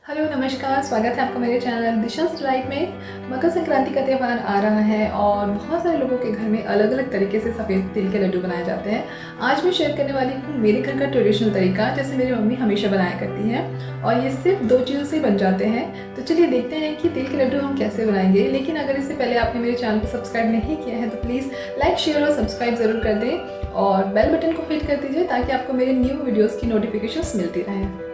Hello नमस्कार, स्वागत है आपका मेरे चैनल दिशा's डिलाइट में। मकर संक्रांति का त्यौहार आ रहा है और बहुत सारे लोगों के घर में अलग अलग तरीके से सफ़ेद तिल के लड्डू बनाए जाते हैं। आज मैं शेयर करने वाली हूँ मेरे घर का ट्रेडिशनल तरीका, जैसे मेरी मम्मी हमेशा बनाया करती हैं और ये सिर्फ 2 चीज़ों से बन जाते हैं। तो चलिए देखते हैं कि तिल के लड्डू हम कैसे बनाएंगे। लेकिन अगर इससे पहले आपने मेरे चैनल को सब्सक्राइब नहीं किया है तो प्लीज़ लाइक, शेयर और सब्सक्राइब ज़रूर कर दें और बेल बटन को हिट कर दीजिए ताकि आपको मेरे न्यू वीडियोज़ की नोटिफिकेशंस मिलती रहें।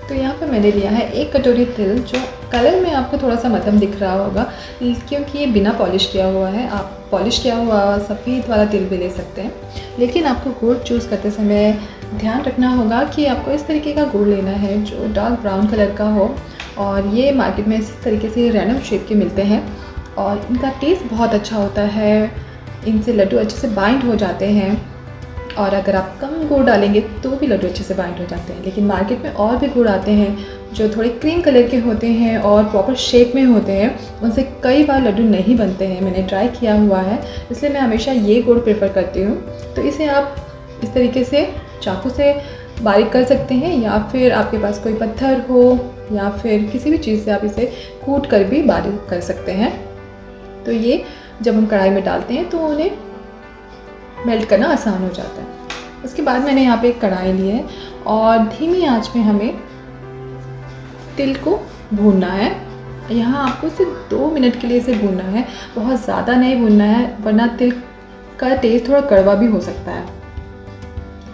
तो यहाँ पे मैंने लिया है 1 कटोरी तिल, जो कलर में आपको थोड़ा सा मध्यम दिख रहा होगा क्योंकि ये बिना पॉलिश किया हुआ है। आप पॉलिश किया हुआ सफ़ेद वाला तिल भी ले सकते हैं, लेकिन आपको गुड़ चूज़ करते समय ध्यान रखना होगा कि आपको इस तरीके का गुड़ लेना है जो डार्क ब्राउन कलर का हो। और ये मार्केट में इस तरीके से रैंडम शेप के मिलते हैं और इनका टेस्ट बहुत अच्छा होता है। इनसे लड्डू अच्छे से बाइंड हो जाते हैं और अगर आप कम गुड़ डालेंगे तो भी लड्डू अच्छे से बाइंड हो जाते हैं। लेकिन मार्केट में और भी गुड़ आते हैं जो थोड़े क्रीम कलर के होते हैं और प्रॉपर शेप में होते हैं, उनसे कई बार लड्डू नहीं बनते हैं। मैंने ट्राई किया हुआ है, इसलिए मैं हमेशा ये गुड़ प्रेफर करती हूँ। तो इसे आप इस तरीके से चाकू से बारीक कर सकते हैं या फिर आपके पास कोई पत्थर हो या फिर किसी भी चीज़ से आप इसे कूट कर भी बारीक कर सकते हैं। तो ये जब हम कढ़ाई में डालते हैं तो उन्हें मेल्ट करना आसान हो जाता है। उसके बाद मैंने यहाँ पे एक कढ़ाई ली है और धीमी आंच में हमें तिल को भूनना है। यहाँ आपको सिर्फ 2 मिनट के लिए इसे भूनना है, बहुत ज़्यादा नहीं भूनना है वरना तिल का टेस्ट थोड़ा कड़वा भी हो सकता है।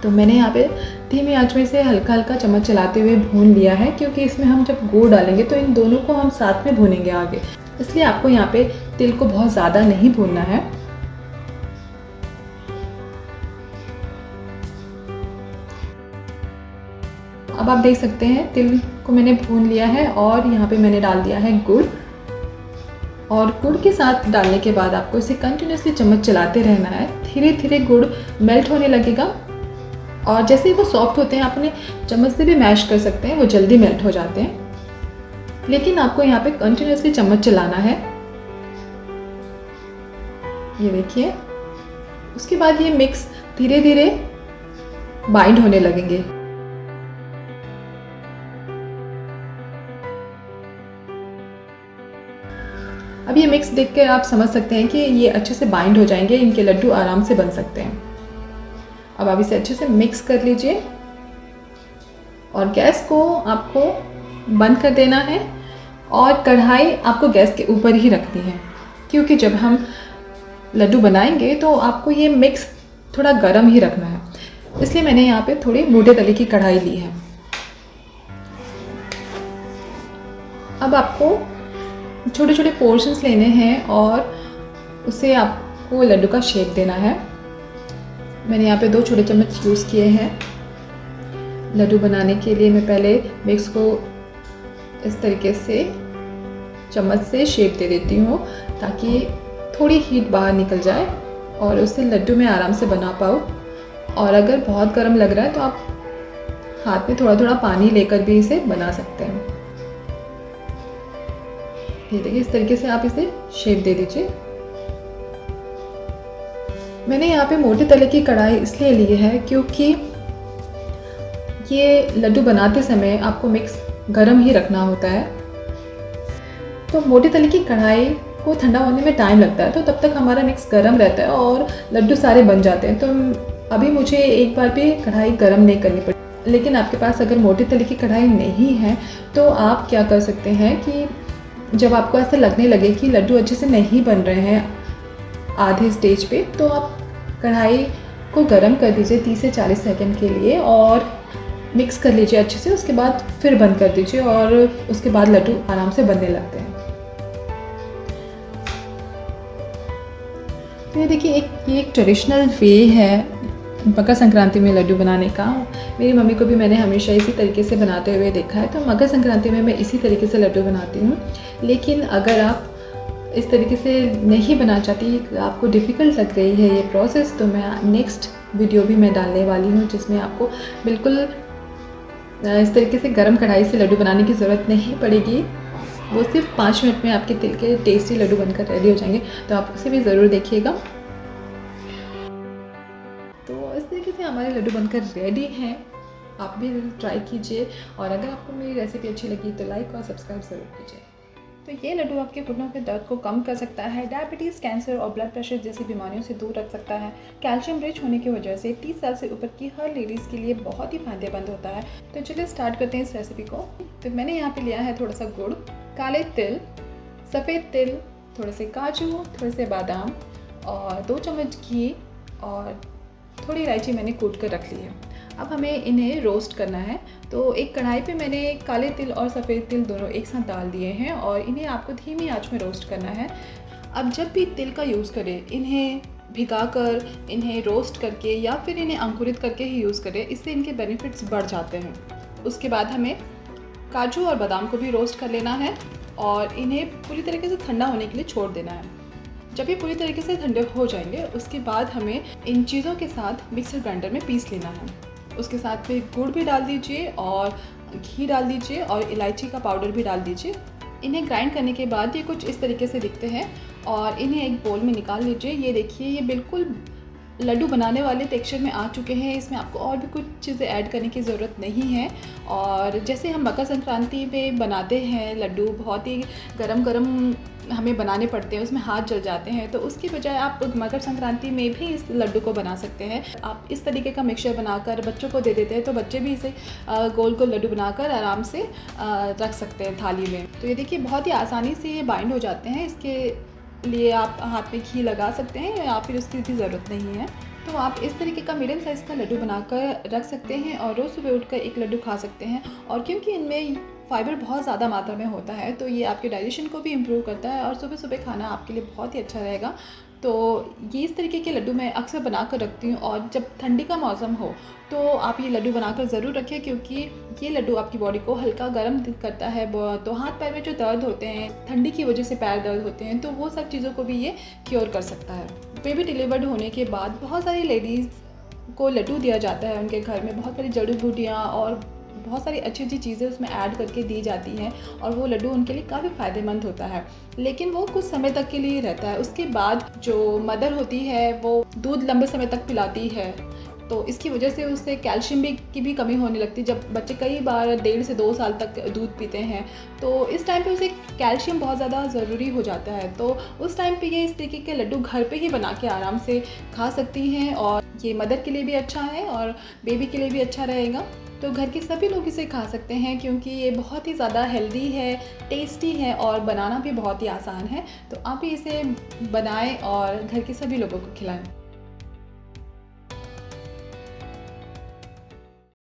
तो मैंने यहाँ पे धीमी आंच में इसे हल्का हल्का चम्मच चलाते हुए भून लिया है, क्योंकि इसमें हम जब गुड़ डालेंगे तो इन दोनों को हम साथ में भूनेंगे आगे, इसलिए आपको यहाँ पे तिल को बहुत ज़्यादा नहीं भूनना है। अब आप देख सकते हैं तिल को मैंने भून लिया है और यहाँ पे मैंने डाल दिया है गुड़। और गुड़ के साथ डालने के बाद आपको इसे कंटिन्यूसली चम्मच चलाते रहना है। धीरे धीरे गुड़ मेल्ट होने लगेगा और जैसे ही वो सॉफ्ट होते हैं आप उन्हें चम्मच से भी मैश कर सकते हैं, वो जल्दी मेल्ट हो जाते हैं। लेकिन आपको यहाँ पे कंटिन्यूसली चम्मच चलाना है, ये देखिए। उसके बाद ये मिक्स धीरे धीरे बाइंड होने लगेंगे। अब ये मिक्स देखकर आप समझ सकते हैं कि ये अच्छे से बाइंड हो जाएंगे, इनके लड्डू आराम से बन सकते हैं। अब आप इसे अच्छे से मिक्स कर लीजिए और गैस को आपको बंद कर देना है और कढ़ाई आपको गैस के ऊपर ही रखनी है, क्योंकि जब हम लड्डू बनाएंगे तो आपको ये मिक्स थोड़ा गर्म ही रखना है। इसलिए मैंने यहाँ पे थोड़ी मोटे तले की कढ़ाई ली है। अब आपको छोटे छोटे पोर्शंस लेने हैं और उसे आपको लड्डू का शेप देना है। मैंने यहाँ पे 2 छोटे चम्मच यूज़ किए हैं। लड्डू बनाने के लिए मैं पहले मिक्स को इस तरीके से चम्मच से शेप दे देती हूँ ताकि थोड़ी हीट बाहर निकल जाए और उससे लड्डू मैं आराम से बना पाऊँ। और अगर बहुत गर्म लग रहा है तो आप हाथ में थोड़ा थोड़ा पानी लेकर भी इसे बना सकते हैं। ये देखिए, इस तरीके से आप इसे शेप दे दीजिए। मैंने यहाँ पे मोटे तले की कढ़ाई इसलिए ली है क्योंकि ये लड्डू बनाते समय आपको मिक्स गर्म ही रखना होता है। तो मोटे तले की कढ़ाई को ठंडा होने में टाइम लगता है, तो तब तक हमारा मिक्स गर्म रहता है और लड्डू सारे बन जाते हैं। तो अभी मुझे एक बार भी कढ़ाई गर्म नहीं करनी पड़ी। लेकिन आपके पास अगर मोटे तले की कढ़ाई नहीं है तो आप क्या कर सकते हैं कि जब आपको ऐसा लगने लगे कि लड्डू अच्छे से नहीं बन रहे हैं आधे स्टेज पे, तो आप कढ़ाई को गर्म कर दीजिए 30 से 40 सेकंड के लिए और मिक्स कर लीजिए अच्छे से। उसके बाद फिर बंद कर दीजिए और उसके बाद लड्डू आराम से बनने लगते हैं। तो ये देखिए, ये एक ट्रेडिशनल वे है मकर संक्रांति में लड्डू बनाने का। मेरी मम्मी को भी मैंने हमेशा इसी तरीके से बनाते हुए देखा है, तो मकर संक्रांति में मैं इसी तरीके से लड्डू बनाती हूँ। लेकिन अगर आप इस तरीके से नहीं बना चाहती, आपको डिफ़िकल्ट लग रही है ये प्रोसेस, तो मैं नेक्स्ट वीडियो भी मैं डालने वाली हूँ जिसमें आपको बिल्कुल इस तरीके से गरम कढ़ाई से लड्डू बनाने की ज़रूरत नहीं पड़ेगी। वो सिर्फ 5 मिनट में आपके तिल के टेस्टी लड्डू बनकर रेडी हो जाएंगे। तो आप उसे भी ज़रूर देखिएगा। तो इस तरीके से हमारे लड्डू बनकर रेडी हैं। आप भी ट्राई कीजिए और अगर आपको मेरी रेसिपी अच्छी लगी तो लाइक और सब्सक्राइब ज़रूर कीजिए। तो ये लड्डू आपके घुटनों के दर्द को कम कर सकता है, डायबिटीज़, कैंसर और ब्लड प्रेशर जैसी बीमारियों से दूर रख सकता है। कैल्शियम रिच होने की वजह से 30 साल से ऊपर की हर लेडीज़ के लिए बहुत ही फायदेमंद होता है। तो चलिए स्टार्ट करते हैं इस रेसिपी को। तो मैंने यहाँ पे लिया है थोड़ा सा गुड़, काले तिल, सफ़ेद तिल, थोड़े से काजू, थोड़े से बादाम और 2 चम्मच घी और थोड़ी इलायची मैंने कूट कर रख ली है। अब हमें इन्हें रोस्ट करना है। तो एक कढ़ाई पे मैंने काले तिल और सफ़ेद तिल दोनों एक साथ डाल दिए हैं और इन्हें आपको धीमी आंच में रोस्ट करना है। अब जब भी तिल का यूज़ करें, इन्हें भिगाकर, इन्हें रोस्ट करके या फिर इन्हें अंकुरित करके ही यूज़ करें, इससे इनके बेनिफिट्स बढ़ जाते हैं। उसके बाद हमें काजू और बादाम को भी रोस्ट कर लेना है और इन्हें पूरी तरीके से ठंडा होने के लिए छोड़ देना है। जब ये पूरी तरीके से ठंडे हो जाएंगे उसके बाद हमें इन चीज़ों के साथ मिक्सर ग्राइंडर में पीस लेना है। उसके साथ में गुड़ भी डाल दीजिए और घी डाल दीजिए और इलायची का पाउडर भी डाल दीजिए। इन्हें ग्राइंड करने के बाद ये कुछ इस तरीके से दिखते हैं और इन्हें एक बोल में निकाल लीजिए। ये देखिए, ये बिल्कुल लड्डू बनाने वाले टेक्सचर में आ चुके हैं। इसमें आपको और भी कुछ चीज़ें ऐड करने की ज़रूरत नहीं है। और जैसे हम मकर संक्रांति में बनाते हैं लड्डू, बहुत ही गरम गरम हमें बनाने पड़ते हैं, उसमें हाथ जल जाते हैं, तो उसकी बजाय आप मकर संक्रांति में भी इस लड्डू को बना सकते हैं। आप इस तरीके का मिक्सचर बनाकर बच्चों को दे देते हैं तो बच्चे भी इसे गोल गोल लड्डू बनाकर आराम से रख सकते हैं थाली में। तो ये देखिए, बहुत ही आसानी से ये बाइंड हो जाते हैं। इसके लिए आप हाथ में घी लगा सकते हैं या फिर उसकी भी ज़रूरत नहीं है। तो आप इस तरीके का मीडियम साइज़ का लड्डू बनाकर रख सकते हैं और रोज़ सुबह उठकर एक लड्डू खा सकते हैं। और क्योंकि इनमें फाइबर बहुत ज़्यादा मात्रा में होता है तो ये आपके डाइजेशन को भी इम्प्रूव करता है और सुबह सुबह खाना आपके लिए बहुत ही अच्छा रहेगा। तो ये इस तरीके के लड्डू मैं अक्सर बना कर रखती हूँ और जब ठंडी का मौसम हो तो आप ये लड्डू बनाकर ज़रूर रखें, क्योंकि ये लड्डू आपकी बॉडी को हल्का गर्म करता है। तो हाथ पैर में जो दर्द होते हैं, ठंडी की वजह से पैर दर्द होते हैं, तो वो सब चीज़ों को भी ये क्योर कर सकता है। बेबी डिलीवर्ड होने के बाद बहुत सारी लेडीज़ को लड्डू दिया जाता है। उनके घर में बहुत सारी जड़ी बूटियाँ और बहुत सारी अच्छी अच्छी चीज़ें उसमें ऐड करके दी जाती हैं और वो लड्डू उनके लिए काफ़ी फ़ायदेमंद होता है, लेकिन वो कुछ समय तक के लिए रहता है। उसके बाद जो मदर होती है वो दूध लंबे समय तक पिलाती है, तो इसकी वजह से उससे कैल्शियम की भी कमी होने लगती है। जब बच्चे कई बार 1.5 से 2 साल तक दूध पीते हैं तो इस टाइम पे उसे कैल्शियम बहुत ज़्यादा ज़रूरी हो जाता है। तो उस टाइम पे ये इस तरीके के लड्डू घर पे ही बना के आराम से खा सकती हैं और ये मदर के लिए भी अच्छा है और बेबी के लिए भी अच्छा रहेगा। तो घर के सभी लोग इसे खा सकते हैं क्योंकि ये बहुत ही ज़्यादा हेल्दी है, टेस्टी है और बनाना भी बहुत ही आसान है। तो आप भी इसे बनाएं और घर के सभी लोगों को खिलाएं।